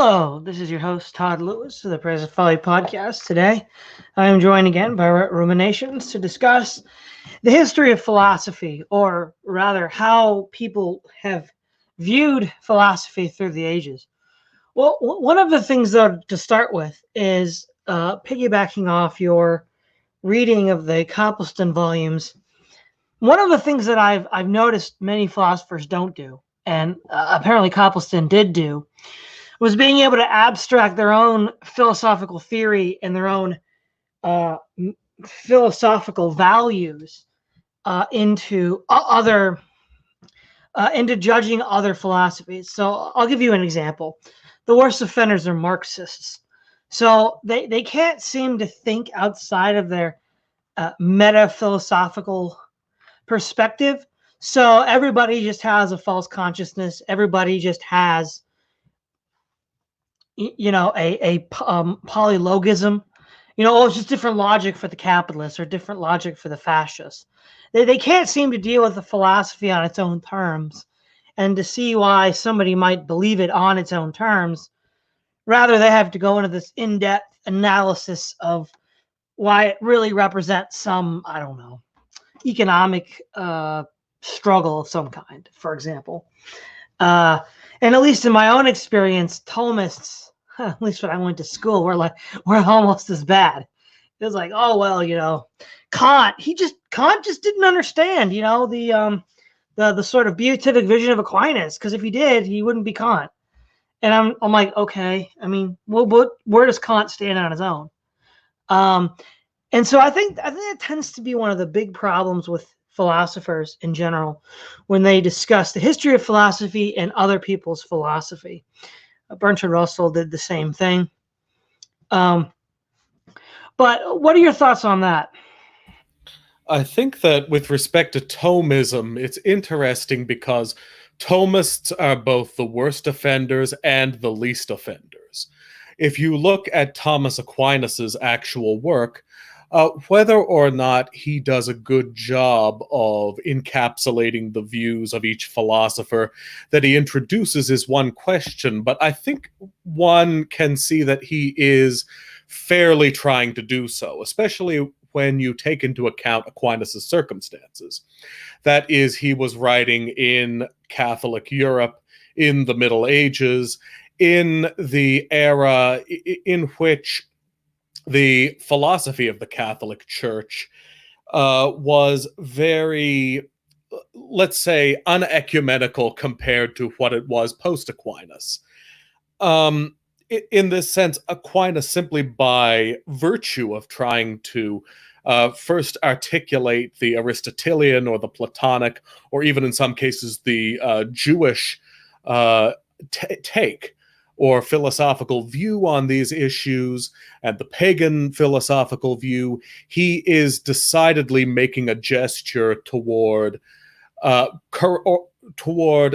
Hello, this is your host Todd Lewis of the Present Folly Podcast. Today, I am joined again by Right Ruminations to discuss the history of philosophy, or rather, how people have viewed philosophy through the ages. Well, one of the things, though, to start with is piggybacking off your reading of the Copleston volumes. One of the things that I've noticed many philosophers don't do, and apparently Copleston did do, was being able to abstract their own philosophical theory and their own uh, philosophical values into judging other philosophies. So I'll give you an example. The worst offenders are Marxists. So they can't seem to think outside of their meta philosophical perspective. So everybody just has a false consciousness. Everybody just has polylogism. It's just different logic for the capitalists or different logic for the fascists. They can't seem to deal with the philosophy on its own terms and to see why somebody might believe it on its own terms. Rather, they have to go into this in-depth analysis of why it really represents some, I don't know, economic struggle of some kind, for example. And at least in my own experience, Thomists, at least when I went to school, we're almost as bad. It was like, oh well, Kant just didn't understand, the sort of beatific vision of Aquinas, because if he did, he wouldn't be Kant. And I'm like, okay, I mean, well, where does Kant stand on his own? And so I think that tends to be one of the big problems with philosophers in general when they discuss the history of philosophy and other people's philosophy. Bertrand Russell did the same thing. But what are your thoughts on that? I think that with respect to Thomism, it's interesting because Thomists are both the worst offenders and the least offenders. If you look at Thomas Aquinas's actual work, whether or not he does a good job of encapsulating the views of each philosopher that he introduces is one question, but I think one can see that he is fairly trying to do so, especially when you take into account Aquinas' circumstances. That is, he was writing in Catholic Europe in the Middle Ages, in the era in which the philosophy of the Catholic Church was very, let's say, unecumenical compared to what it was post-Aquinas. In this sense, Aquinas, simply by virtue of trying to first articulate the Aristotelian or the Platonic, or even in some cases the Jewish take or philosophical view on these issues, and the pagan philosophical view, he is decidedly making a gesture toward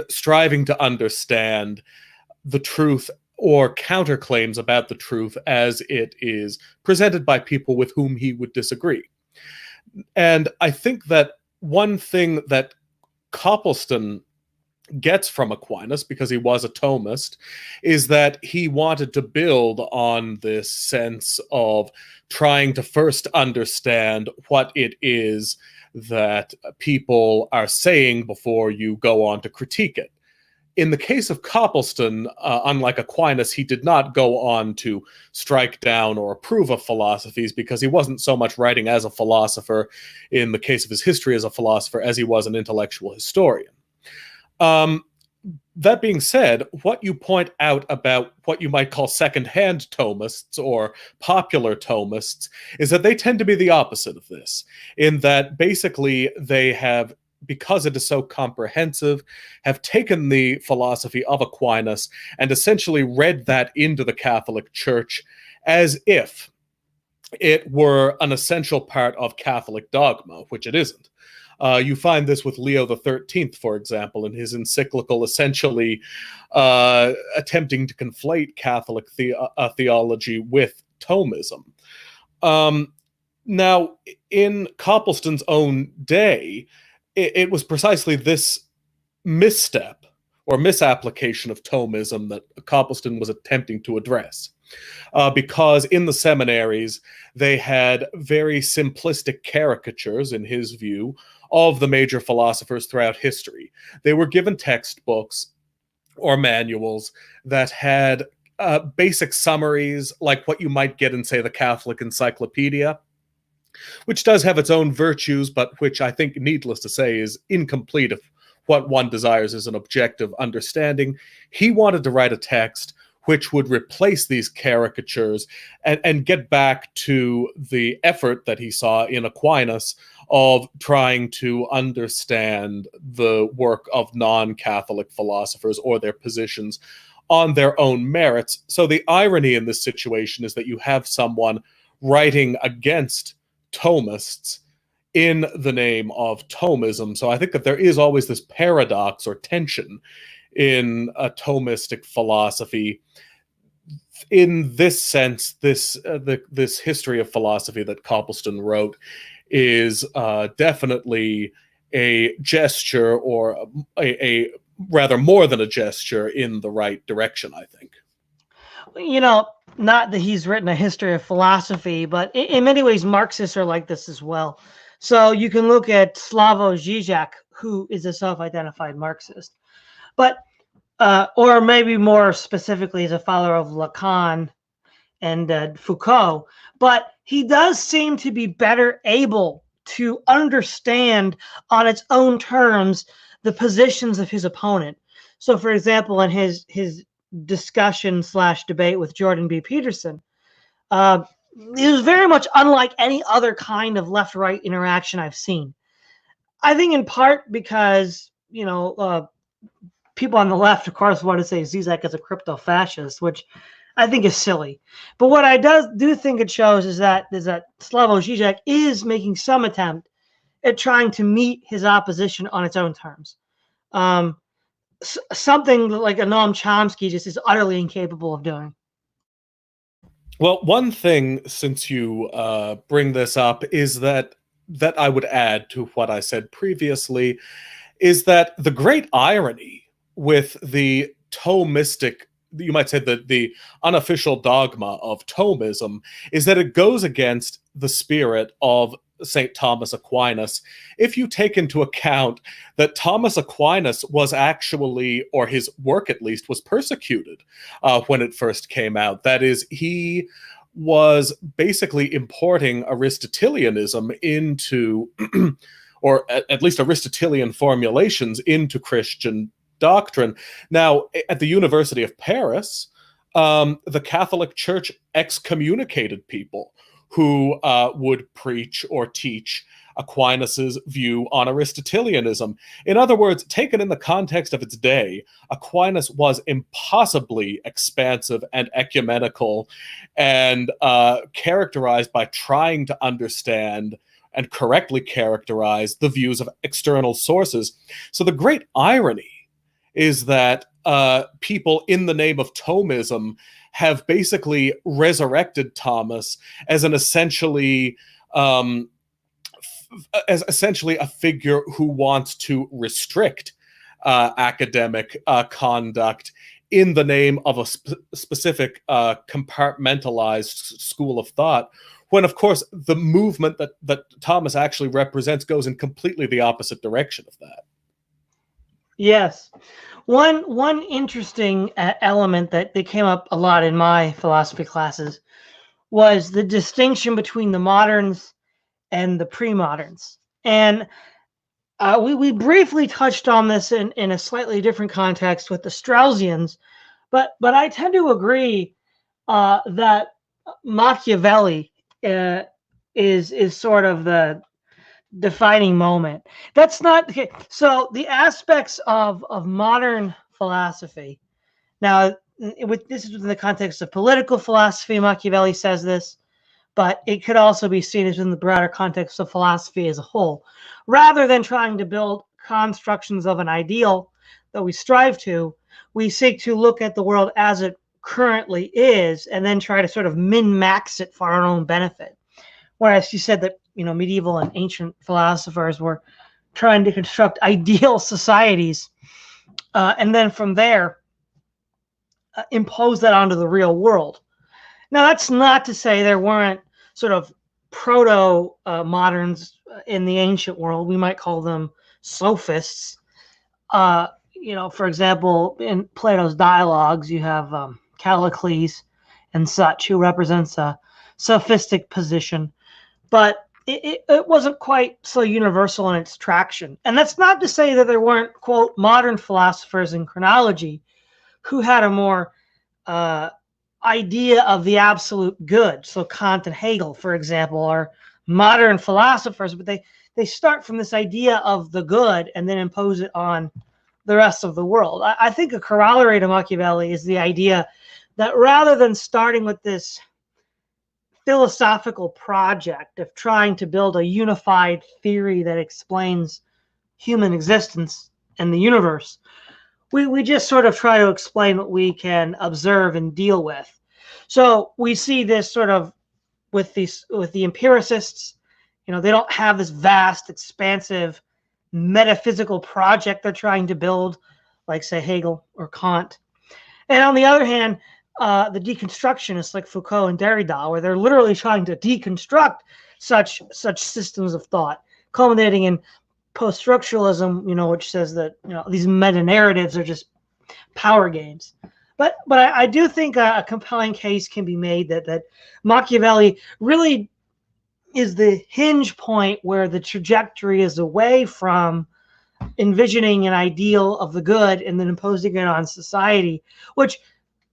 striving to understand the truth or counterclaims about the truth as it is presented by people with whom he would disagree. And I think that one thing that Copleston gets from Aquinas, because he was a Thomist, is that he wanted to build on this sense of trying to first understand what it is that people are saying before you go on to critique it. In the case of Copleston, unlike Aquinas, he did not go on to strike down or approve of philosophies, because he wasn't so much writing as a philosopher in the case of his history as a philosopher as he was an intellectual historian. That being said, what you point out about what you might call second-hand Thomists or popular Thomists is that they tend to be the opposite of this, in that basically they have, because it is so comprehensive, have taken the philosophy of Aquinas and essentially read that into the Catholic Church as if it were an essential part of Catholic dogma, which it isn't. You find this with Leo XIII, for example, in his encyclical essentially attempting to conflate Catholic theology with Thomism. Now, in Copleston's own day, it was precisely this misstep or misapplication of Thomism that Copleston was attempting to address. Because in the seminaries, they had very simplistic caricatures, in his view, of the major philosophers throughout history. They were given textbooks or manuals that had basic summaries, like what you might get in, say, the Catholic Encyclopedia, which does have its own virtues, but which I think, needless to say, is incomplete if what one desires is an objective understanding. He wanted to write a text which would replace these caricatures and get back to the effort that he saw in Aquinas of trying to understand the work of non-Catholic philosophers or their positions on their own merits. So the irony in this situation is that you have someone writing against Thomists in the name of Thomism. So I think that there is always this paradox or tension in a Thomistic philosophy. In this sense, this history of philosophy that Copleston wrote is definitely a gesture, or a rather more than a gesture, in the right direction, I think. You know, not that he's written a history of philosophy, but in many ways, Marxists are like this as well. So you can look at Slavoj Žižek, who is a self-identified Marxist, but or maybe more specifically, as a follower of Lacan and Foucault. But he does seem to be better able to understand on its own terms the positions of his opponent. So, for example, in his discussion / debate with Jordan B. Peterson, it was very much unlike any other kind of left-right interaction I've seen. I think in part because, people on the left, of course, want to say Zizek is a crypto-fascist, which I think is silly. But what I do think it shows is that Slavoj Žižek is making some attempt at trying to meet his opposition on its own terms. Something like a Noam Chomsky just is utterly incapable of doing. Well, one thing, since you bring this up, is that I would add to what I said previously, is that the great irony with the Thomistic, you might say the unofficial dogma of Thomism, is that it goes against the spirit of St. Thomas Aquinas. If you take into account that Thomas Aquinas was actually, or his work at least, was persecuted when it first came out. That is, he was basically importing Aristotelianism into, or at least Aristotelian formulations into Christian doctrine. Now, at the University of Paris, the Catholic Church excommunicated people who would preach or teach Aquinas's view on Aristotelianism. In other words, taken in the context of its day, Aquinas was impossibly expansive and ecumenical, and characterized by trying to understand and correctly characterize the views of external sources. So the great irony is that people in the name of Thomism have basically resurrected Thomas as an essentially a figure who wants to restrict academic conduct in the name of a specific compartmentalized school of thought, when, of course, the movement that Thomas actually represents goes in completely the opposite direction of that. Yes. One interesting element that came up a lot in my philosophy classes was the distinction between the moderns and the pre-moderns. And we briefly touched on this in a slightly different context with the Straussians, but I tend to agree that Machiavelli is sort of the defining moment. That's not okay. So the aspects of modern philosophy. Now, this is within the context of political philosophy. Machiavelli says this, but it could also be seen as in the broader context of philosophy as a whole. Rather than trying to build constructions of an ideal that we strive to, we seek to look at the world as it currently is, and then try to sort of min-max it for our own benefit. Whereas you said that medieval and ancient philosophers were trying to construct ideal societies. and then from there impose that onto the real world. Now, that's not to say there weren't sort of proto moderns in the ancient world. We might call them sophists. For example, in Plato's dialogues, you have Callicles and such, who represents a sophistic position, but it wasn't quite so universal in its traction. And that's not to say that there weren't, quote, modern philosophers in chronology who had a more idea of the absolute good. So Kant and Hegel, for example, are modern philosophers, but they start from this idea of the good and then impose it on the rest of the world. I think a corollary to Machiavelli is the idea that rather than starting with this philosophical project of trying to build a unified theory that explains human existence and the universe, we just sort of try to explain what we can observe and deal with. So we see this sort of with the empiricists. They don't have this vast, expansive metaphysical project they're trying to build, like, say, Hegel or Kant. And on the other hand, the deconstructionists like Foucault and Derrida, where they're literally trying to deconstruct such systems of thought, culminating in post-structuralism, which says that these meta-narratives are just power games. But I do think a compelling case can be made that Machiavelli really is the hinge point where the trajectory is away from envisioning an ideal of the good and then imposing it on society, which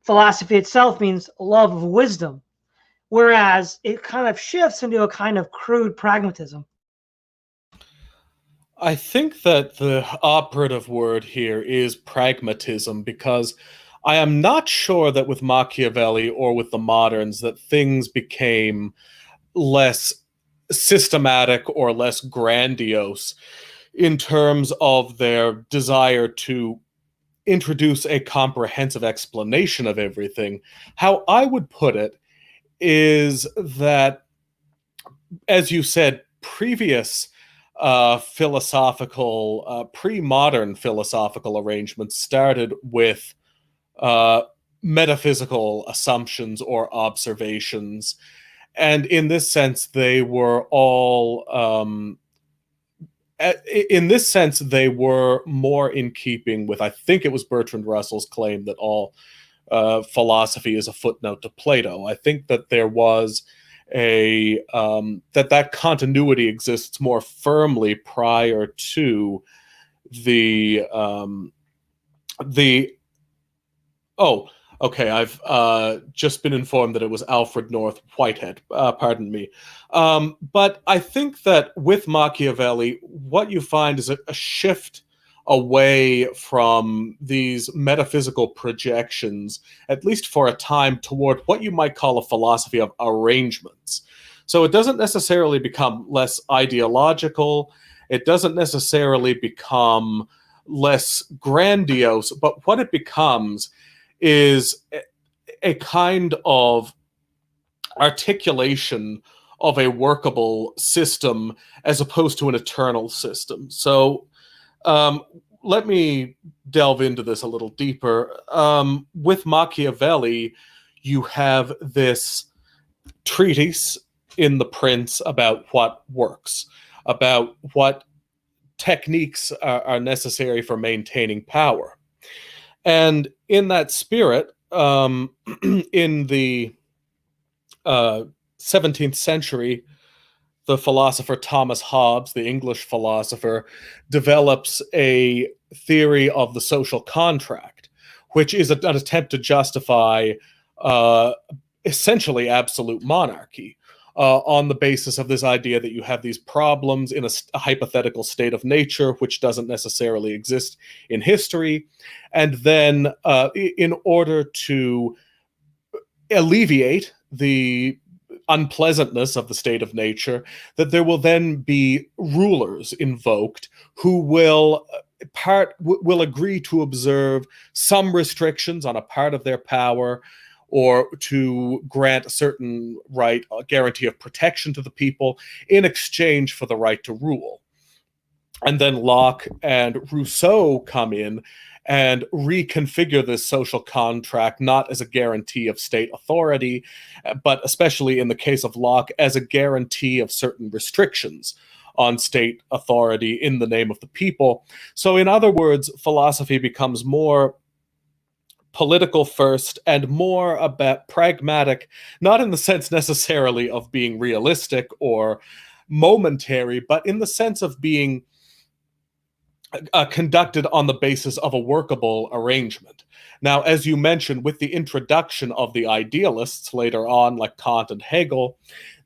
philosophy itself means love of wisdom, whereas it kind of shifts into a kind of crude pragmatism. I think that the operative word here is pragmatism, because I am not sure that with Machiavelli or with the moderns that things became less systematic or less grandiose in terms of their desire to introduce a comprehensive explanation of everything. How I would put it is that, as you said, previous pre-modern philosophical arrangements started with metaphysical assumptions or observations. And in this sense, they were all, they were more in keeping with, I think it was Bertrand Russell's claim that all philosophy is a footnote to Plato. I think that there was that continuity exists more firmly prior to the okay, I've just been informed that it was Alfred North Whitehead. Pardon me. But I think that with Machiavelli, what you find is a shift away from these metaphysical projections, at least for a time, toward what you might call a philosophy of arrangements. So it doesn't necessarily become less ideological. It doesn't necessarily become less grandiose, but what it becomes is a kind of articulation of a workable system as opposed to an eternal system. So let me delve into this a little deeper. With Machiavelli, you have this treatise in The Prince about what works, about what techniques are necessary for maintaining power. And in that spirit, in the 17th century, the philosopher Thomas Hobbes, the English philosopher, develops a theory of the social contract, which is an attempt to justify essentially absolute monarchy on the basis of this idea that you have these problems in a hypothetical state of nature, which doesn't necessarily exist in history. And then in order to alleviate the unpleasantness of the state of nature, that there will then be rulers invoked who will agree to observe some restrictions on a part of their power, or to grant a certain right, a guarantee of protection to the people in exchange for the right to rule. And then Locke and Rousseau come in and reconfigure this social contract not as a guarantee of state authority, but especially in the case of Locke, as a guarantee of certain restrictions on state authority in the name of the people. So, in other words, philosophy becomes more political first and more about pragmatic, not in the sense necessarily of being realistic or momentary, but in the sense of being conducted on the basis of a workable arrangement. Now, as you mentioned, with the introduction of the idealists later on, like Kant and Hegel,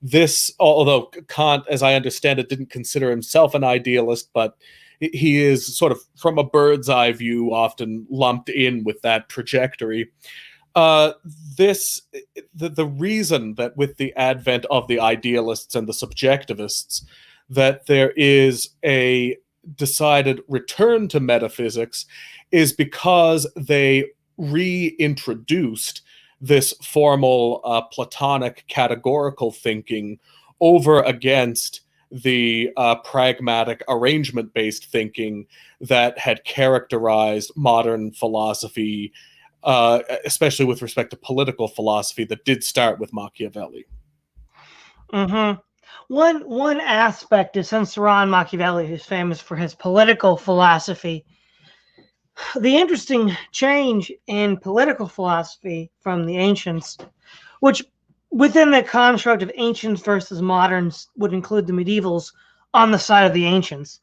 this, although Kant, as I understand it, didn't consider himself an idealist, but he is sort of, from a bird's eye view, often lumped in with that trajectory. Uh, this, the reason that with the advent of the idealists and the subjectivists, that there is a decided return to metaphysics is because they reintroduced this formal Platonic categorical thinking over against the pragmatic arrangement based thinking that had characterized modern philosophy, especially with respect to political philosophy, that did start with Machiavelli. Mm-hmm. One aspect is, since Ron Machiavelli is famous for his political philosophy, the interesting change in political philosophy from the ancients, which within the construct of ancients versus moderns would include the medievals on the side of the ancients,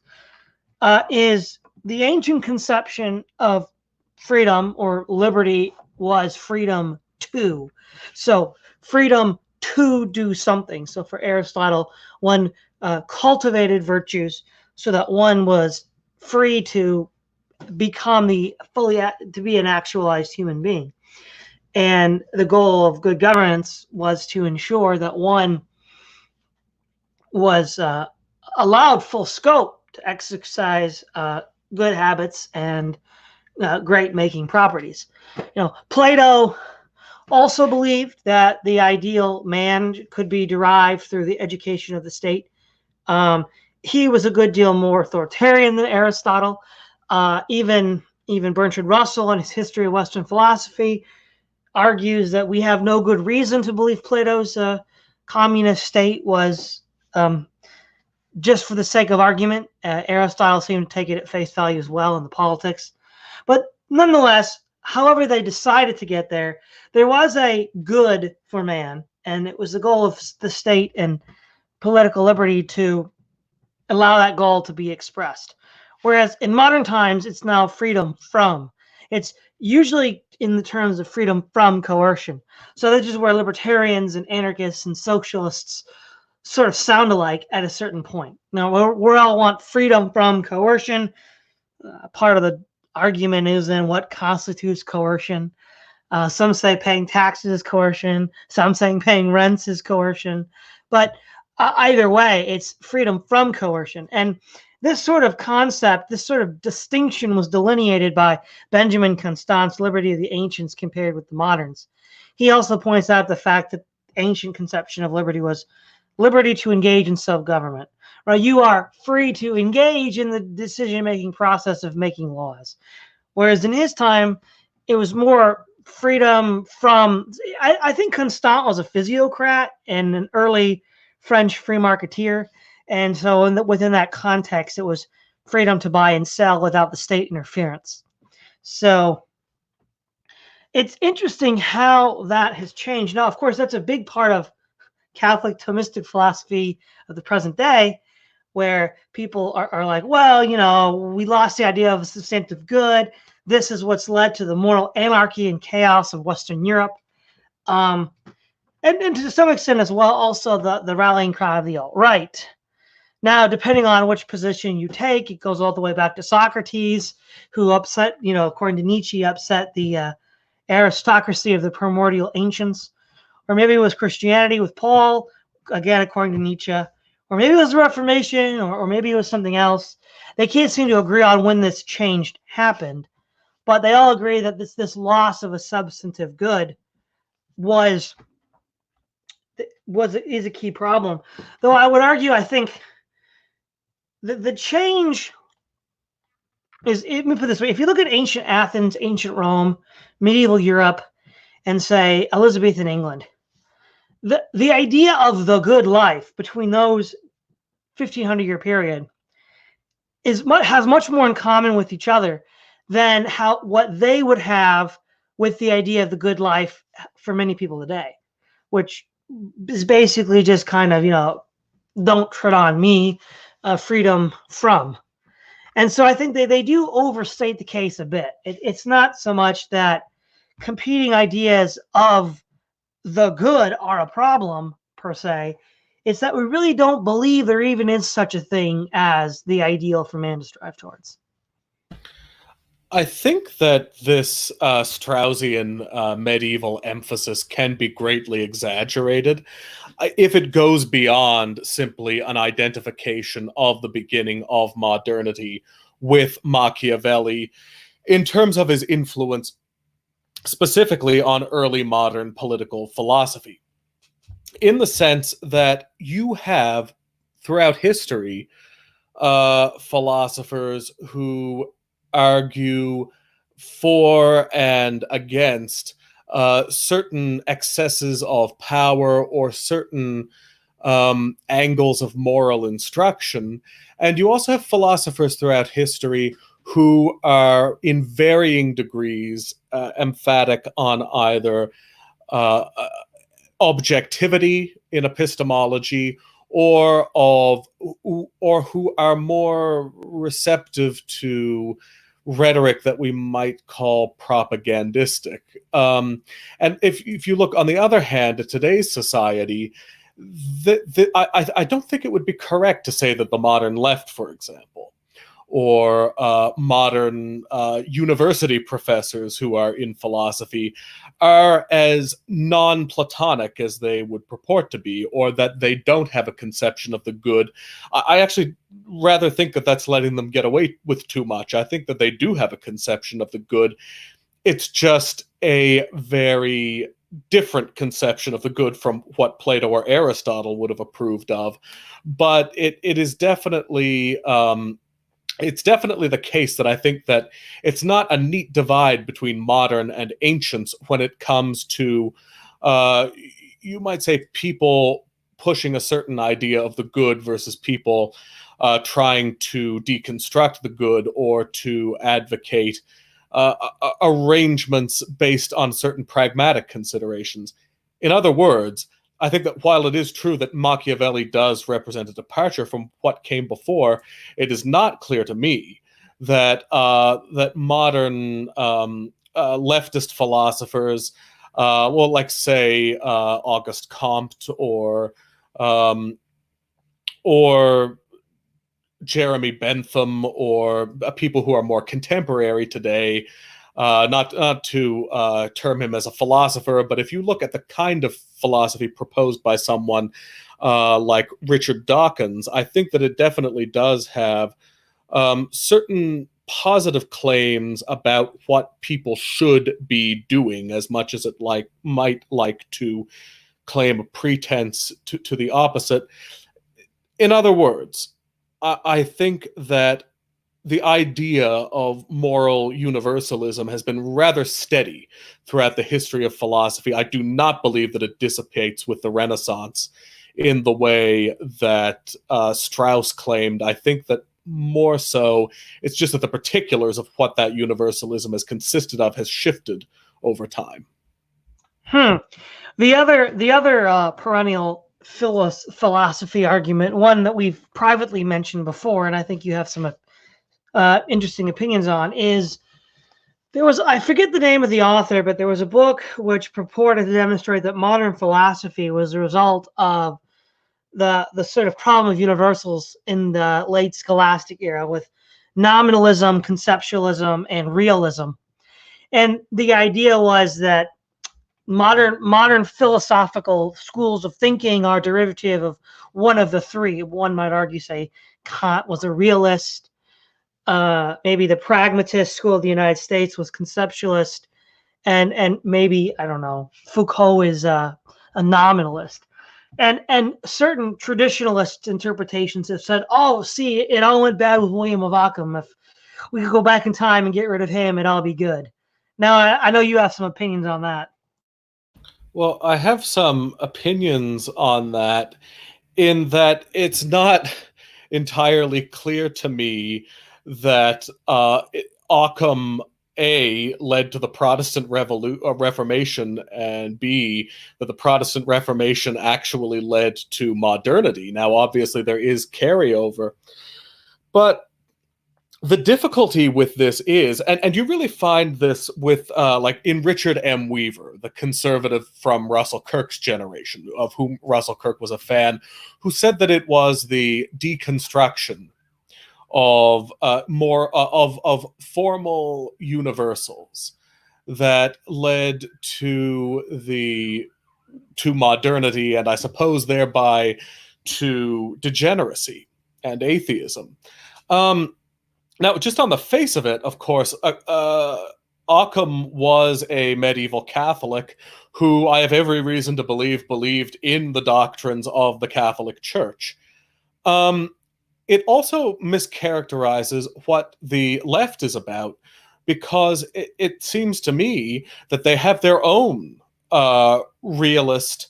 is the ancient conception of freedom or liberty was freedom to. So freedom to do something. So for Aristotle, one cultivated virtues so that one was free to become to be an actualized human being. And the goal of good governance was to ensure that one was allowed full scope to exercise good habits and great making properties. Plato also believed that the ideal man could be derived through the education of the state. He was a good deal more authoritarian than Aristotle. Even Bertrand Russell, in his History of Western Philosophy, argues that we have no good reason to believe Plato's communist state was just for the sake of argument. Aristotle seemed to take it at face value as well in the politics. But nonetheless, however they decided to get there, there was a good for man, and it was the goal of the state and political liberty to allow that goal to be expressed. Whereas in modern times, it's now freedom from. It's usually in the terms of freedom from coercion. So this is where libertarians and anarchists and socialists sort of sound alike at a certain point. Now, we all want freedom from coercion. Part of the argument is then what constitutes coercion. Some say paying taxes is coercion. Some saying paying rents is coercion. But either way, it's freedom from coercion. And this sort of concept, this sort of distinction was delineated by Benjamin Constant's Liberty of the Ancients compared with the moderns. He also points out the fact that the ancient conception of liberty was liberty to engage in self-government. Right? You are free to engage in the decision-making process of making laws. Whereas in his time, it was more freedom from, I think Constant was a physiocrat and an early French free marketeer. And so within that context, it was freedom to buy and sell without the state interference. So it's interesting how that has changed. Now, of course, that's a big part of Catholic Thomistic philosophy of the present day, where people are like, well, we lost the idea of a substantive good. This is what's led to the moral anarchy and chaos of Western Europe. And to some extent as well, also the rallying cry of the alt-right. Now, depending on which position you take, it goes all the way back to Socrates, who upset, according to Nietzsche, upset the aristocracy of the primordial ancients. Or maybe it was Christianity with Paul, again, according to Nietzsche. Or maybe it was the Reformation, or maybe it was something else. They can't seem to agree on when this change happened. But they all agree that this loss of a substantive good is a key problem. Though I would argue, I think The change is, let me put it this way: if you look at ancient Athens, ancient Rome, medieval Europe, and say Elizabethan England, the idea of the good life between those 1500-year period has much more in common with each other than what they would have with the idea of the good life for many people today, which is basically just kind of, don't tread on me, freedom from. And so I think they do overstate the case a bit. It's not so much that competing ideas of the good are a problem per se. It's that we really don't believe there even is such a thing as the ideal for man to strive towards. I think that this Straussian medieval emphasis can be greatly exaggerated if it goes beyond simply an identification of the beginning of modernity with Machiavelli in terms of his influence specifically on early modern political philosophy, in the sense that you have throughout history philosophers who argue for and against certain excesses of power or certain angles of moral instruction. And you also have philosophers throughout history who are in varying degrees emphatic on either uh, objectivity in epistemology or who are more receptive to rhetoric that we might call propagandistic. And if you look on the other hand at today's society, I don't think it would be correct to say that the modern left, for example, or modern university professors who are in philosophy are as non-Platonic as they would purport to be, or that they don't have a conception of the good. I actually rather think that that's letting them get away with too much. I think that they do have a conception of the good. It's just a very different conception of the good from what Plato or Aristotle would have approved of. But it is definitely... it's definitely the case that I think that it's not a neat divide between modern and ancients when it comes to, you might say, people pushing a certain idea of the good versus people trying to deconstruct the good or to advocate arrangements based on certain pragmatic considerations. In other words, I think that while it is true that Machiavelli does represent a departure from what came before, it is not clear to me that that modern leftist philosophers, well, like say Auguste Comte or Jeremy Bentham or people who are more contemporary today. Not to term him as a philosopher, but if you look at the kind of philosophy proposed by someone like Richard Dawkins, I think that it definitely does have certain positive claims about what people should be doing, as much as it might like to claim a pretense to the opposite. In other words, I think that the idea of moral universalism has been rather steady throughout the history of philosophy. I do not believe that it dissipates with the Renaissance in the way that Strauss claimed. I think that more so, it's just that the particulars of what that universalism has consisted of has shifted over time. The other perennial philosophy argument, one that we've privately mentioned before, and I think you have some interesting opinions on, is I forget the name of the author, but there was a book which purported to demonstrate that modern philosophy was a result of the sort of problem of universals in the late scholastic era with nominalism, conceptualism, and realism. And the idea was that modern philosophical schools of thinking are derivative of one of the three. One might argue, say, Kant was a realist. Maybe the pragmatist school of the United States was conceptualist, and maybe, I don't know, Foucault is a nominalist. And certain traditionalist interpretations have said, "Oh, see, it all went bad with William of Ockham. If we could go back in time and get rid of him, it'd all be good." Now, I know you have some opinions on that. Well, I have some opinions on that, in that it's not entirely clear to me that Occam A led to the Reformation, and B that the Protestant Reformation actually led to modernity. Now, obviously, there is carryover, but the difficulty with this is, and you really find this with like in Richard M. Weaver, the conservative from Russell Kirk's generation, of whom Russell Kirk was a fan, who said that it was the deconstruction of more of formal universals that led to the to modernity, and I suppose thereby to degeneracy and atheism. Um, Now, just on the face of it, of course, Occam was a medieval Catholic who I have every reason to believe believed in the doctrines of the Catholic Church. Um, it also mischaracterizes what the left is about, because it seems to me that they have their own realist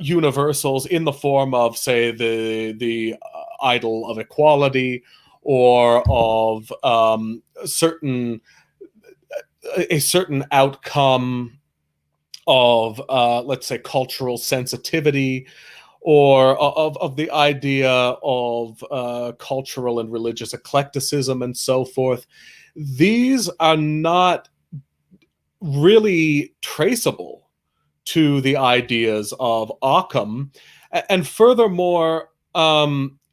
universals in the form of, say, the idol of equality, or of a certain outcome of, let's say, cultural sensitivity, or of the idea of cultural and religious eclecticism and so forth. These are not really traceable to the ideas of Occam. And furthermore,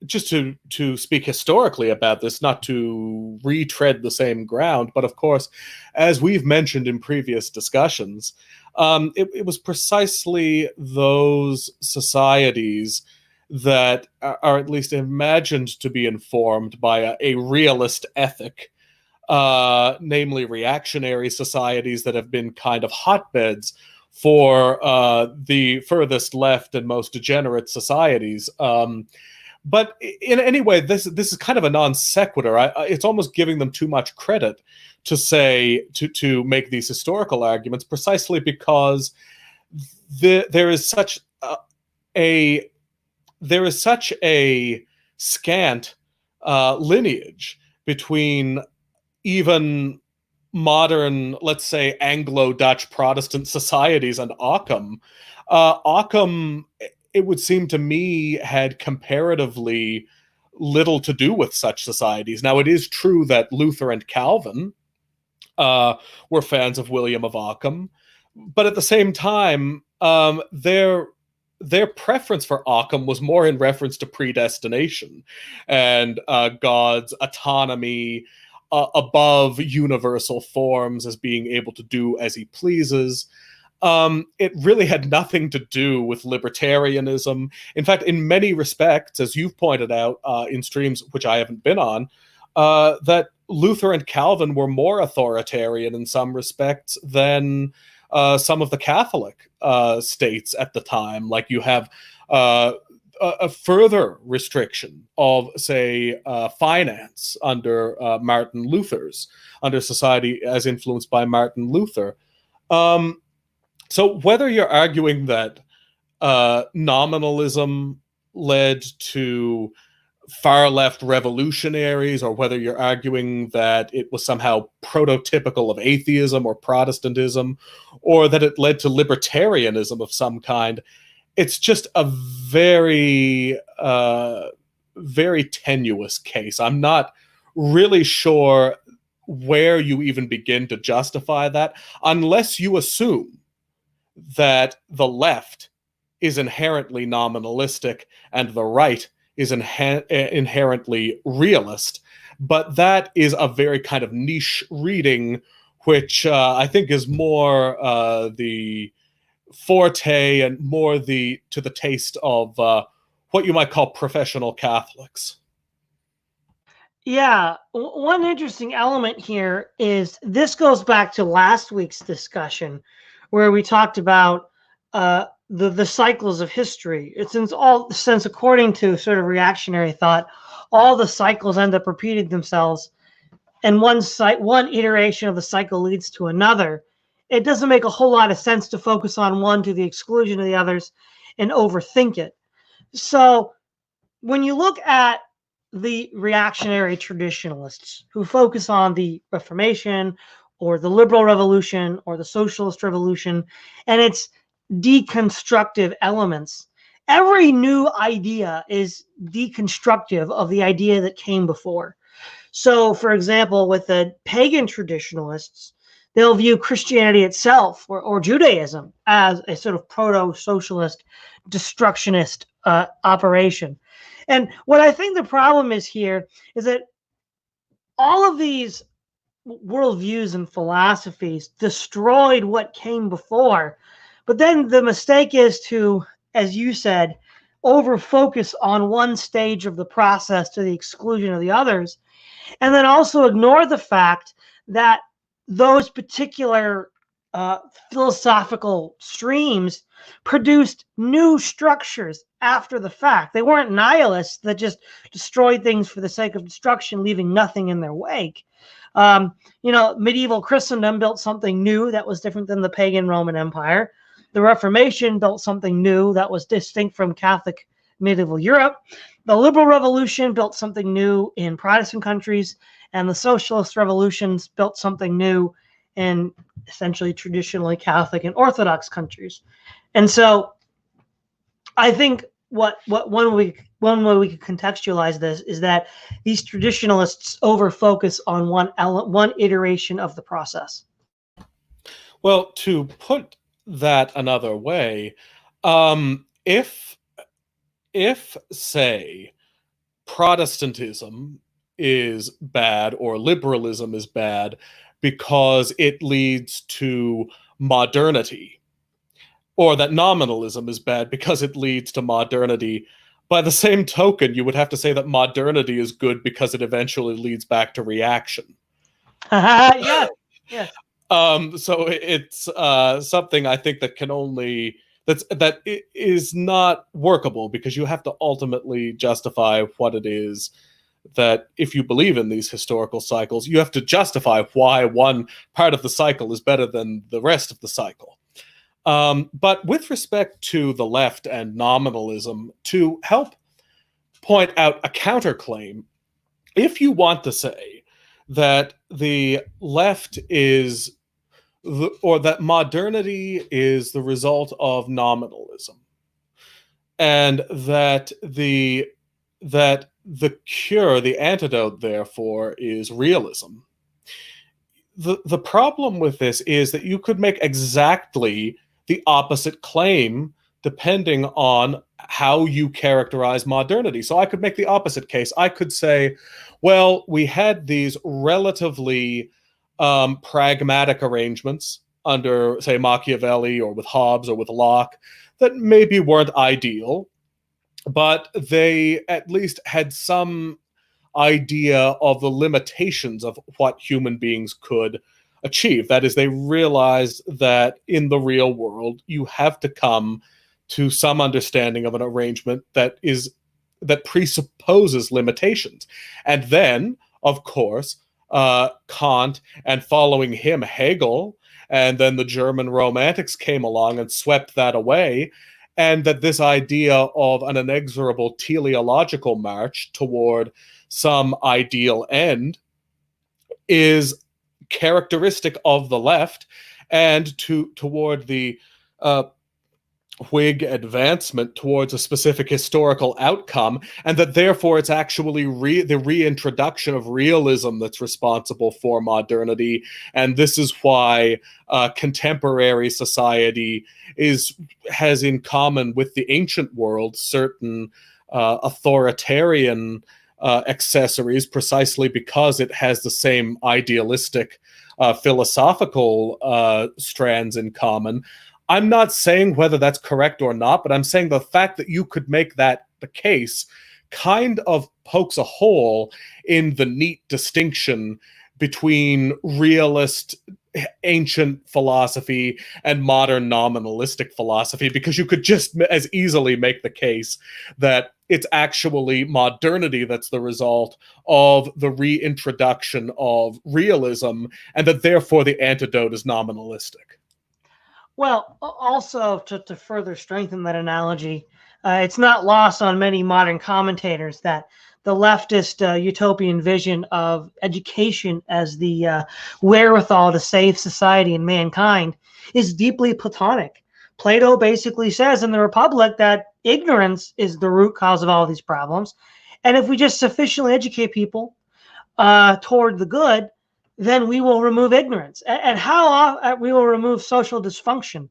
just to speak historically about this, not to retread the same ground, but of course, as we've mentioned in previous discussions, it was precisely those societies that are at least imagined to be informed by a realist ethic, namely reactionary societies that have been kind of hotbeds for the furthest left and most degenerate societies. But in any way, this is kind of a non sequitur. It's almost giving them too much credit to say to make these historical arguments, precisely because there is such a there is such a scant lineage between even modern, let's say, Anglo-Dutch Protestant societies and Occam. Occam, it would seem to me, had comparatively little to do with such societies. Now, it is true that Luther and Calvin were fans of William of Ockham, but at the same time, their preference for Occam was more in reference to predestination and God's autonomy above universal forms, as being able to do as he pleases. It really had nothing to do with libertarianism. In fact, in many respects, as you've pointed out in streams which I haven't been on, that Luther and Calvin were more authoritarian in some respects than some of the Catholic states at the time. Like, you have a further restriction of, say, finance under under society as influenced by Martin Luther. So whether you're arguing that nominalism led to far left revolutionaries, or whether you're arguing that it was somehow prototypical of atheism or Protestantism, or that it led to libertarianism of some kind, it's just a very tenuous case. I'm not really sure where you even begin to justify that, unless you assume that the left is inherently nominalistic and the right is inherently realist. But that is a very kind of niche reading, which I think is more the forte and more to the taste of what you might call professional Catholics. Yeah, one interesting element here is this goes back to last week's discussion, where we talked about the cycles of history. It's in all since according to sort of reactionary thought, all the cycles end up repeating themselves, and one iteration of the cycle leads to another. It doesn't make a whole lot of sense to focus on one to the exclusion of the others and overthink it. So when you look at the reactionary traditionalists who focus on the Reformation or the liberal revolution or the socialist revolution and its deconstructive elements, every new idea is deconstructive of the idea that came before. So, for example, with the pagan traditionalists, they'll view Christianity itself or Judaism as a sort of proto socialist, destructionist operation. And what I think the problem is here is that all of these worldviews and philosophies destroyed what came before. But then the mistake is to, as you said, over focus on one stage of the process to the exclusion of the others. And then also ignore the fact that those particular uh, philosophical streams produced new structures after the fact. They weren't nihilists that just destroyed things for the sake of destruction, leaving nothing in their wake. Medieval Christendom built something new that was different than the pagan Roman Empire. The Reformation built something new that was distinct from Catholic medieval Europe. The liberal revolution built something new in Protestant countries, and the socialist revolutions built something new in essentially traditionally Catholic and Orthodox countries. And so I think what one way we could contextualize this is that these traditionalists over focus on one iteration of the process. Well, to put that another way, if say Protestantism is bad or liberalism is bad because it leads to modernity, or that nominalism is bad because it leads to modernity, by the same token, you would have to say that modernity is good because it eventually leads back to reaction. Yes, yes. So it's something I think that can only that is not workable, because you have to ultimately justify what it is that, if you believe in these historical cycles, you have to justify why one part of the cycle is better than the rest of the cycle. But with respect to the left and nominalism, to help point out a counterclaim, if you want to say that the left is or that modernity is the result of nominalism, and that the cure, the antidote, therefore, is realism. The problem with this is that you could make exactly the opposite claim depending on how you characterize modernity. So I could make the opposite case. I could say, well, we had these relatively pragmatic arrangements under, say, Machiavelli or with Hobbes or with Locke that maybe weren't ideal, but they at least had some idea of the limitations of what human beings could achieve. That is, they realized that in the real world, you have to come to some understanding of an arrangement that presupposes limitations. And then, of course, Kant, and following him, Hegel, and then the German Romantics came along and swept that away, and that this idea of an inexorable teleological march toward some ideal end is characteristic of the left, and toward the Whig advancement towards a specific historical outcome, and that therefore it's actually the reintroduction of realism that's responsible for modernity. And this is why contemporary society has in common with the ancient world certain authoritarian accessories, precisely because it has the same idealistic philosophical strands in common. I'm not saying whether that's correct or not, but I'm saying the fact that you could make that the case kind of pokes a hole in the neat distinction between realist ancient philosophy and modern nominalistic philosophy, because you could just as easily make the case that it's actually modernity that's the result of the reintroduction of realism, and that therefore the antidote is nominalistic. Well, also to further strengthen that analogy, it's not lost on many modern commentators that the leftist utopian vision of education as the wherewithal to save society and mankind is deeply Platonic. Plato basically says in the Republic that ignorance is the root cause of all these problems. And if we just sufficiently educate people toward the good, then we will remove ignorance. And how often we will remove social dysfunction.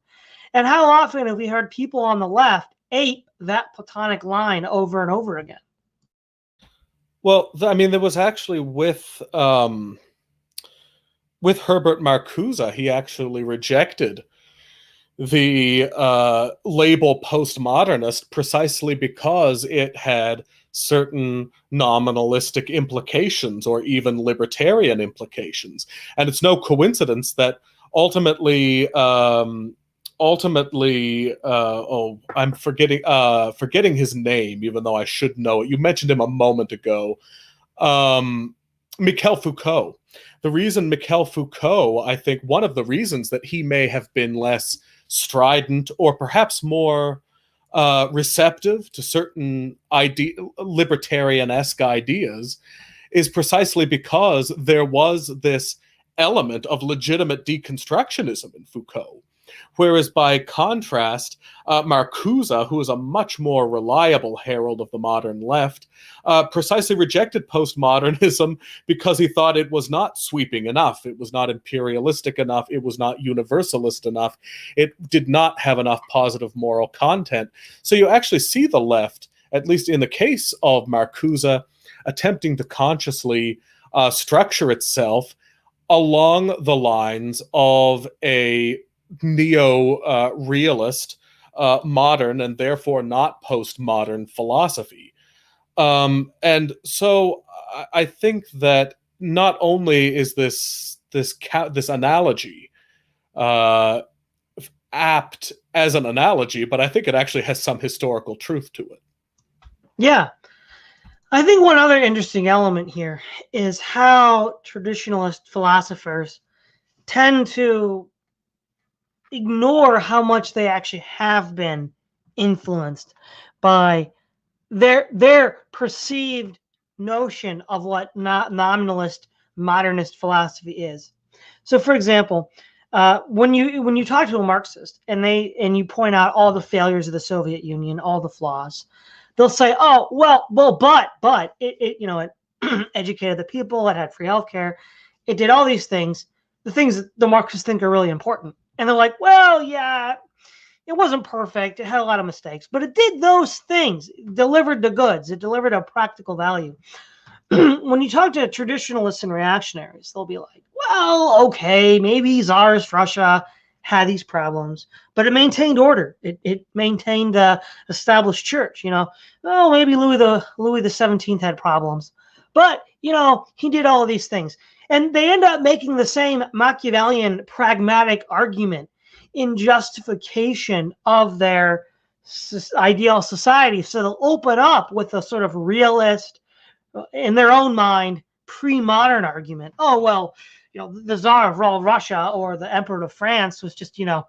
And how often have we heard people on the left ape that Platonic line over and over again? Well, I mean, there was actually with Herbert Marcuse, he actually rejected the label postmodernist precisely because it had certain nominalistic implications or even libertarian implications. And it's no coincidence that ultimately, I'm forgetting his name, even though I should know it. You mentioned him a moment ago. Michel Foucault. The reason Michel Foucault, I think one of the reasons that he may have been less strident or perhaps more receptive to certain libertarian-esque ideas is precisely because there was this element of legitimate deconstructionism in Foucault. Whereas by contrast, Marcuse, who is a much more reliable herald of the modern left, precisely rejected postmodernism because he thought it was not sweeping enough, it was not imperialistic enough, it was not universalist enough, it did not have enough positive moral content. So you actually see the left, at least in the case of Marcuse, attempting to consciously structure itself along the lines of a neo-realist, modern, and therefore not postmodern philosophy. And so I think that not only is this analogy apt as an analogy, but I think it actually has some historical truth to it. Yeah. I think one other interesting element here is how traditionalist philosophers tend to ignore how much they actually have been influenced by their perceived notion of what nominalist modernist philosophy is. So, for example, when you talk to a Marxist and you point out all the failures of the Soviet Union, all the flaws, they'll say, "Oh, but it educated the people, it had free healthcare, it did all these things, the things that the Marxists think are really important." And they're like, "Well, yeah, it wasn't perfect. It had a lot of mistakes, but it did those things. It delivered the goods. It delivered a practical value." When you talk to traditionalists and reactionaries, they'll be like, "Well, okay, maybe Tsarist Russia had these problems, but it maintained order. It maintained established church. Oh, maybe Louis the 17th had problems, but he did all of these things." And they end up making the same Machiavellian pragmatic argument in justification of their ideal society. So they'll open up with a sort of realist, in their own mind, pre-modern argument. Oh, well, the Tsar of all Russia or the Emperor of France was just, an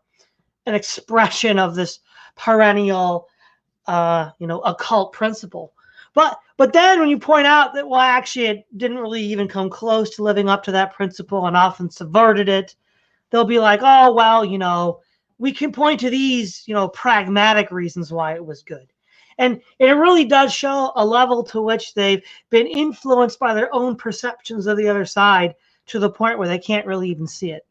expression of this perennial, occult principle. But then when you point out that, well, actually, it didn't really even come close to living up to that principle and often subverted it, they'll be like, "Oh, well, we can point to these, pragmatic reasons why it was good." And it really does show a level to which they've been influenced by their own perceptions of the other side to the point where they can't really even see it.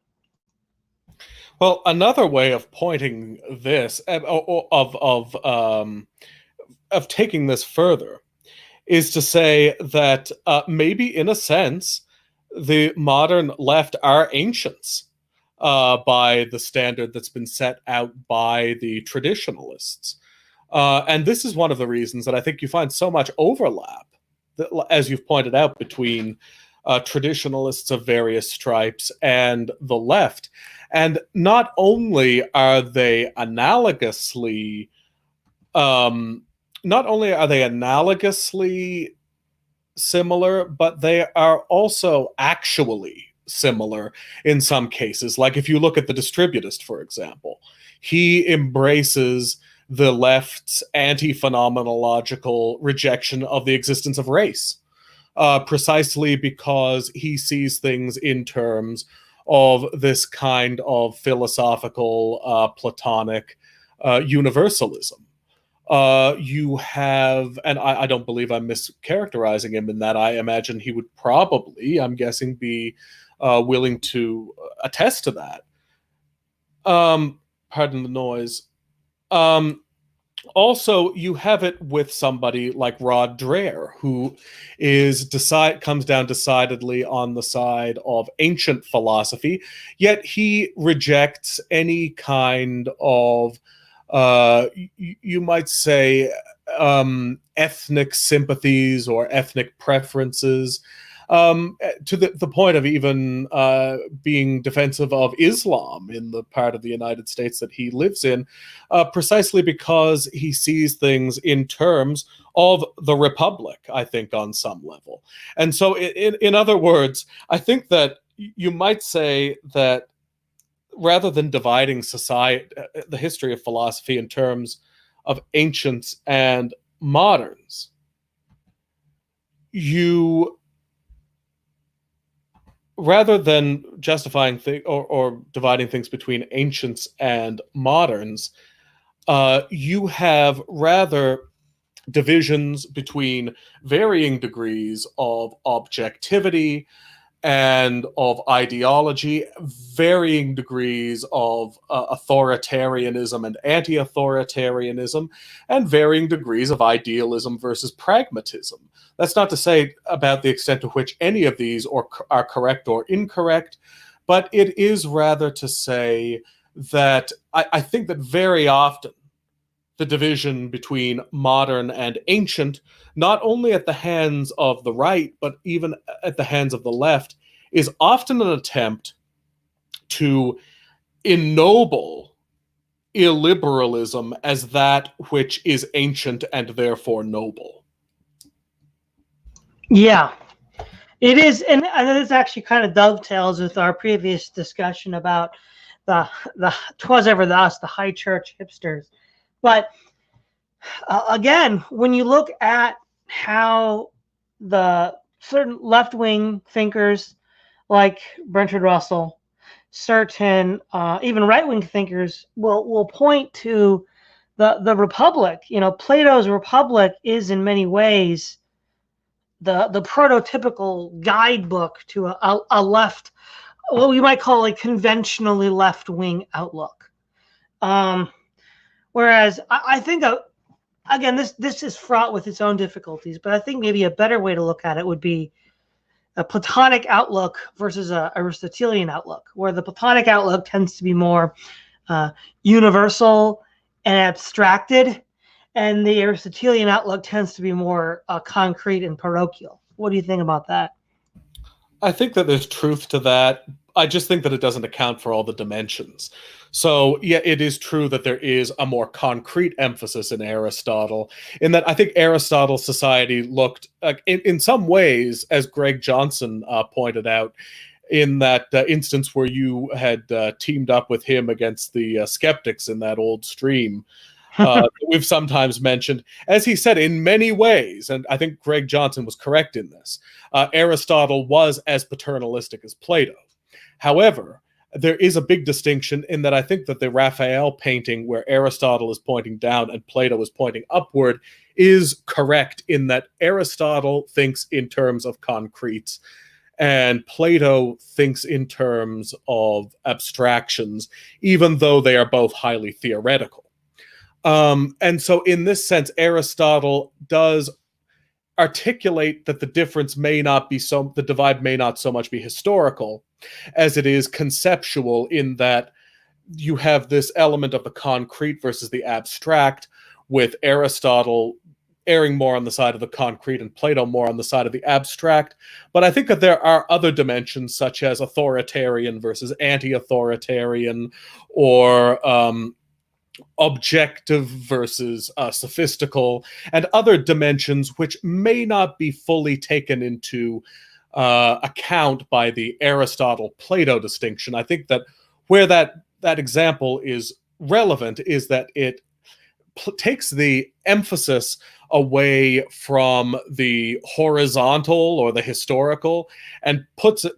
Well, another way of pointing this, of taking this further, is to say that maybe in a sense, the modern left are ancients by the standard that's been set out by the traditionalists. And this is one of the reasons that I think you find so much overlap, as you've pointed out, between traditionalists of various stripes, and the left. And not only are they analogously, um, not only are they analogously similar, but they are also actually similar in some cases. Like if you look at the distributist, for example, he embraces the left's anti-phenomenological rejection of the existence of race, precisely because he sees things in terms of this kind of philosophical, Platonic universalism. You have, and I don't believe I'm mischaracterizing him in that. I imagine he would probably, I'm guessing, be willing to attest to that. Pardon the noise. Also, you have it with somebody like Rod Dreher, who comes down decidedly on the side of ancient philosophy, yet he rejects any kind of, you might say, ethnic sympathies or ethnic preferences, to the point of even being defensive of Islam in the part of the United States that he lives in, precisely because he sees things in terms of the Republic, I think, on some level. And so, in other words, I think that you might say that rather than dividing society, the history of philosophy in terms of ancients and moderns, you, rather than justifying or dividing things between ancients and moderns, you have rather divisions between varying degrees of objectivity and of ideology, varying degrees of authoritarianism and anti-authoritarianism, and varying degrees of idealism versus pragmatism. That's not to say about the extent to which any of these are correct or incorrect, but it is rather to say that I think that very often the division between modern and ancient, not only at the hands of the right, but even at the hands of the left, is often an attempt to ennoble illiberalism as that which is ancient and therefore noble. Yeah, it is, and this actually kind of dovetails with our previous discussion about the twas ever thus, the high church hipsters. But again, when you look at how the certain left-wing thinkers like Bertrand Russell, certain even right-wing thinkers will point to the Republic. Plato's Republic is in many ways the prototypical guidebook to a left, what we might call a conventionally left-wing outlook. Whereas I think, again, this is fraught with its own difficulties, but I think maybe a better way to look at it would be a Platonic outlook versus a Aristotelian outlook, where the Platonic outlook tends to be more universal and abstracted, and the Aristotelian outlook tends to be more concrete and parochial. What do you think about that? I think that there's truth to that. I just think that it doesn't account for all the dimensions. So, yeah, it is true that there is a more concrete emphasis in Aristotle, in that I think Aristotle's society looked, in some ways, as Greg Johnson pointed out, in that instance where you had teamed up with him against the skeptics in that old stream, we've sometimes mentioned, as he said, in many ways, and I think Greg Johnson was correct in this, Aristotle was as paternalistic as Plato. However, there is a big distinction in that I think that the Raphael painting where Aristotle is pointing down and Plato is pointing upward is correct, in that Aristotle thinks in terms of concretes and Plato thinks in terms of abstractions, even though they are both highly theoretical. And so in this sense, Aristotle does articulate that the divide may not so much be historical as it is conceptual, in that you have this element of the concrete versus the abstract, with Aristotle erring more on the side of the concrete and Plato more on the side of the abstract. But I think that there are other dimensions, such as authoritarian versus anti-authoritarian, or objective versus sophistical, and other dimensions which may not be fully taken into account by the Aristotle-Plato distinction. I think that where that example is relevant is that it takes the emphasis away from the horizontal or the historical and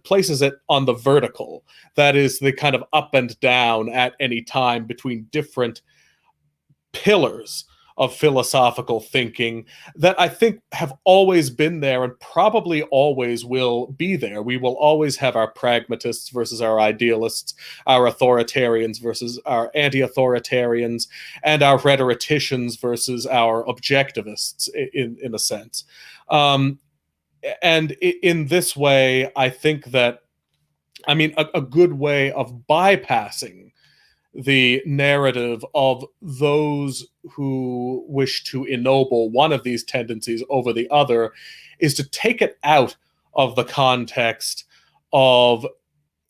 places it on the vertical. That is the kind of up and down at any time between different pillars of philosophical thinking that I think have always been there and probably always will be there. We will always have our pragmatists versus our idealists, our authoritarians versus our anti-authoritarians, and our rhetoricians versus our objectivists, in a sense. And in this way, I think that, I mean, a good way of bypassing the narrative of those who wish to ennoble one of these tendencies over the other is to take it out of the context of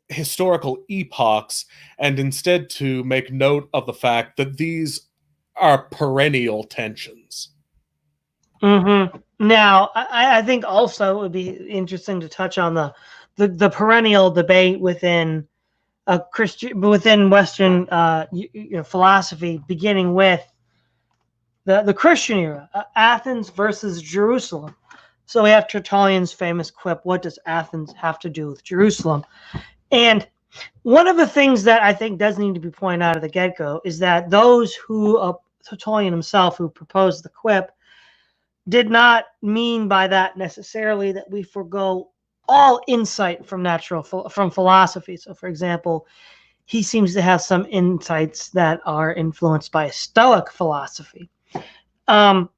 historical epochs and instead to make note of the fact that these are perennial tensions. Mm-hmm. Now, I think also it would be interesting to touch on the perennial debate within within Western philosophy, beginning with the Christian era, Athens versus Jerusalem. So we have Tertullian's famous quip, "What does Athens have to do with Jerusalem?" And one of the things that I think does need to be pointed out at the get-go is that those who, Tertullian himself, who proposed the quip, did not mean by that necessarily that we forego all insight from philosophy. So, for example, he seems to have some insights that are influenced by Stoic philosophy. And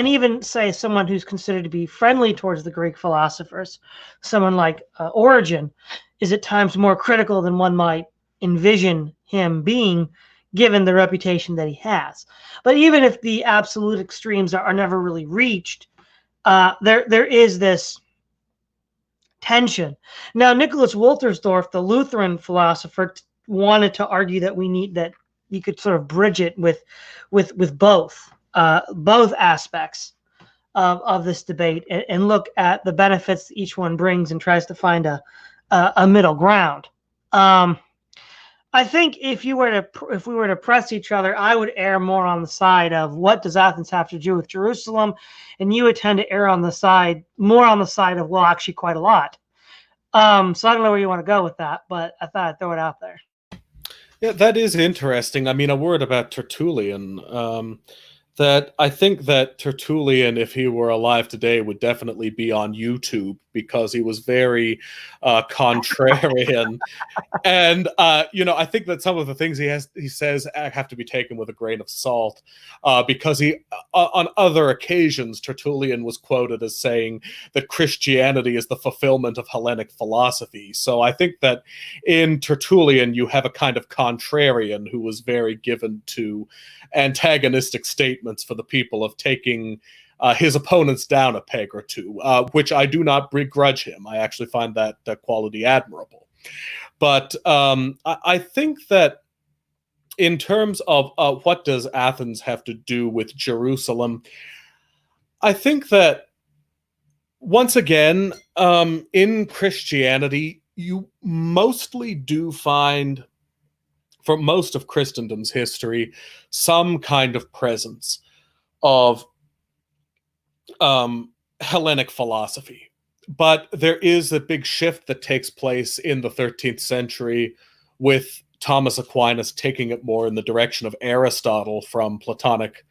even, say, someone who's considered to be friendly towards the Greek philosophers, someone like Origen, is at times more critical than one might envision him being, given the reputation that he has. But even if the absolute extremes are never really reached, there is this tension. Now, Nicholas Woltersdorf, the Lutheran philosopher, wanted to argue that you could sort of bridge it with both aspects of this debate and look at the benefits each one brings and tries to find a middle ground. I think if we were to press each other, I would err more on the side of what does Athens have to do with Jerusalem, and you would tend to err more on the side of, well, actually quite a lot. So I don't know where you want to go with that, but I thought I'd throw it out there. Yeah, that is interesting. I mean, a word about Tertullian. That I think that Tertullian, if he were alive today, would definitely be on YouTube because he was very contrarian. And I think that some of the things he says have to be taken with a grain of salt, because on other occasions, Tertullian was quoted as saying that Christianity is the fulfillment of Hellenic philosophy. So I think that in Tertullian, you have a kind of contrarian who was very given to antagonistic statements for the people of taking his opponents down a peg or two, which I do not begrudge him. I actually find that quality admirable. But I think that in terms of what does Athens have to do with Jerusalem, I think that, once again, in Christianity, you mostly do find, for most of Christendom's history, some kind of presence of Hellenic philosophy. But there is a big shift that takes place in the 13th century with Thomas Aquinas taking it more in the direction of Aristotle from Platonic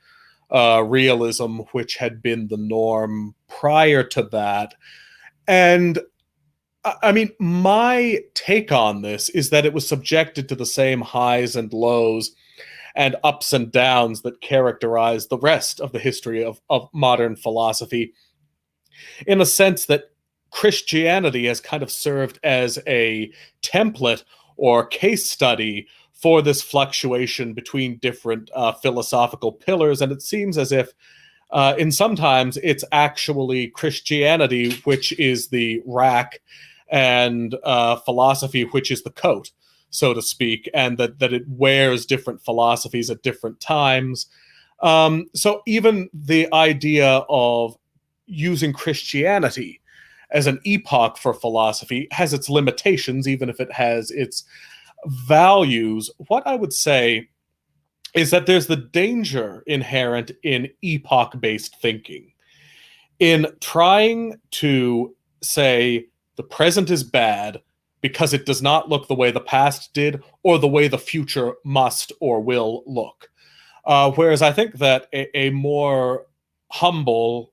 realism, which had been the norm prior to that. And I mean, my take on this is that it was subjected to the same highs and lows and ups and downs that characterize the rest of the history of modern philosophy, in a sense that Christianity has kind of served as a template or case study for this fluctuation between different philosophical pillars. And it seems as if In sometimes it's actually Christianity, which is the rack, and philosophy, which is the coat, so to speak, and that it wears different philosophies at different times. So even the idea of using Christianity as an epoch for philosophy has its limitations, even if it has its values. What I would say is that there's the danger inherent in epoch based thinking, in trying to say the present is bad because it does not look the way the past did or the way the future must or will look. Whereas I think that a more humble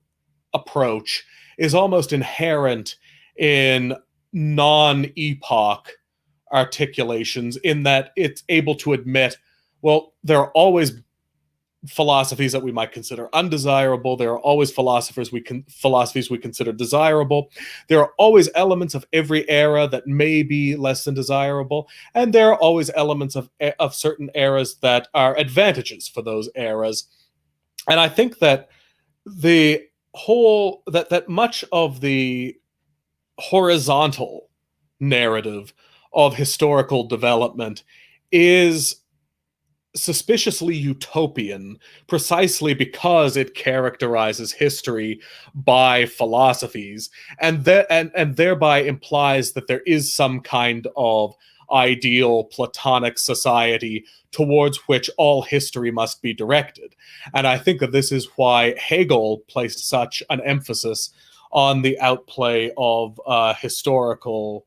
approach is almost inherent in non epoch articulations, in that it's able to admit, well, there are always philosophies that we might consider undesirable. There are always philosophies we consider desirable. There are always elements of every era that may be less than desirable, and there are always elements of certain eras that are advantages for those eras. And I think that the whole that much of the horizontal narrative of historical development is suspiciously utopian, precisely because it characterizes history by philosophies, and thereby implies that there is some kind of ideal Platonic society towards which all history must be directed. And I think that this is why Hegel placed such an emphasis on the outplay of historical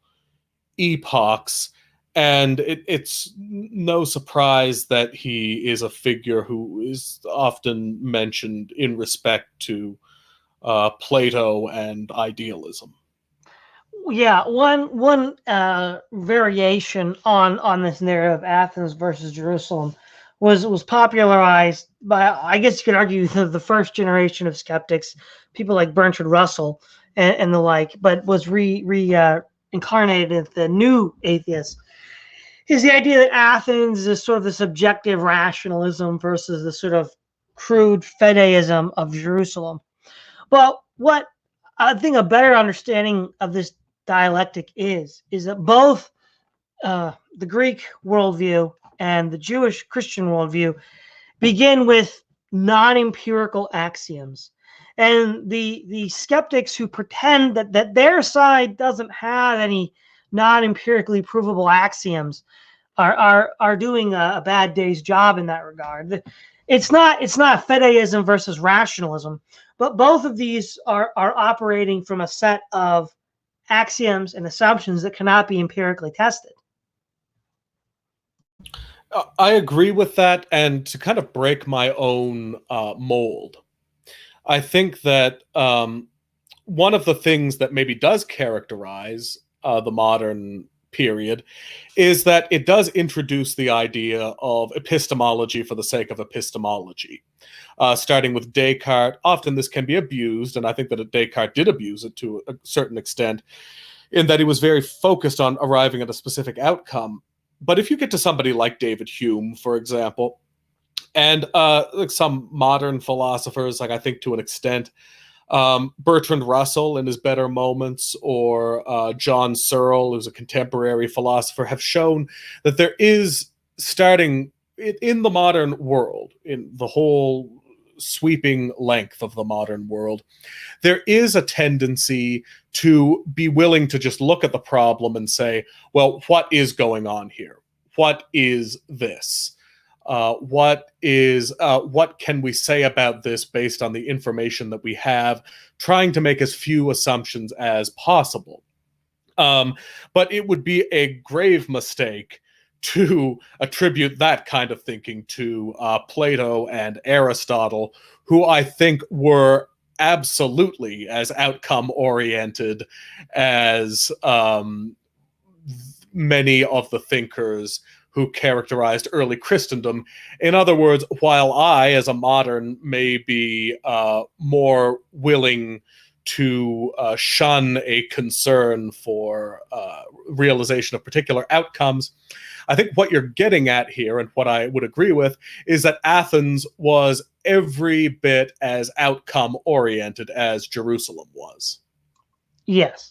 epochs. And it's no surprise that he is a figure who is often mentioned in respect to Plato and idealism. Yeah, one variation on this narrative of Athens versus Jerusalem was popularized by, I guess you could argue, the first generation of skeptics, people like Bertrand Russell and the like, but was incarnated in the new atheists, is the idea that Athens is sort of the subjective rationalism versus the sort of crude fideism of Jerusalem. But what I think a better understanding of this dialectic is that both the Greek worldview and the Jewish Christian worldview begin with non-empirical axioms. And the skeptics who pretend that their side doesn't have any non-empirically provable axioms are doing a bad day's job in that regard. It's not fideism versus rationalism, but both of these are operating from a set of axioms and assumptions that cannot be empirically tested. I agree with that, and to kind of break my own mold, I think that one of the things that maybe does characterize the modern period is that it does introduce the idea of epistemology for the sake of epistemology. Starting with Descartes, often this can be abused, and I think that Descartes did abuse it to a certain extent, in that he was very focused on arriving at a specific outcome. But if you get to somebody like David Hume, for example, and like some modern philosophers, like I think to an extent, Bertrand Russell in his better moments, or John Searle, who's a contemporary philosopher, have shown that there is, starting in the modern world, in the whole sweeping length of the modern world, there is a tendency to be willing to just look at the problem and say, well, what is going on here? What is this? What can we say about this based on the information that we have, trying to make as few assumptions as possible. But it would be a grave mistake to attribute that kind of thinking to Plato and Aristotle, who I think were absolutely as outcome oriented as many of the thinkers who characterized early Christendom. In other words, while I, as a modern, may be more willing to shun a concern for realization of particular outcomes, I think what you're getting at here, and what I would agree with, is that Athens was every bit as outcome oriented as Jerusalem was. Yes.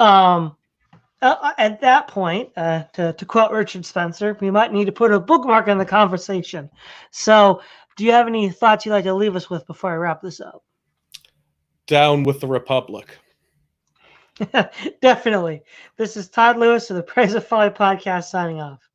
At that point, to quote Richard Spencer, we might need to put a bookmark in the conversation. So, do you have any thoughts you'd like to leave us with before I wrap this up? Down with the Republic. Definitely. This is Todd Lewis of the Praise of Folly podcast signing off.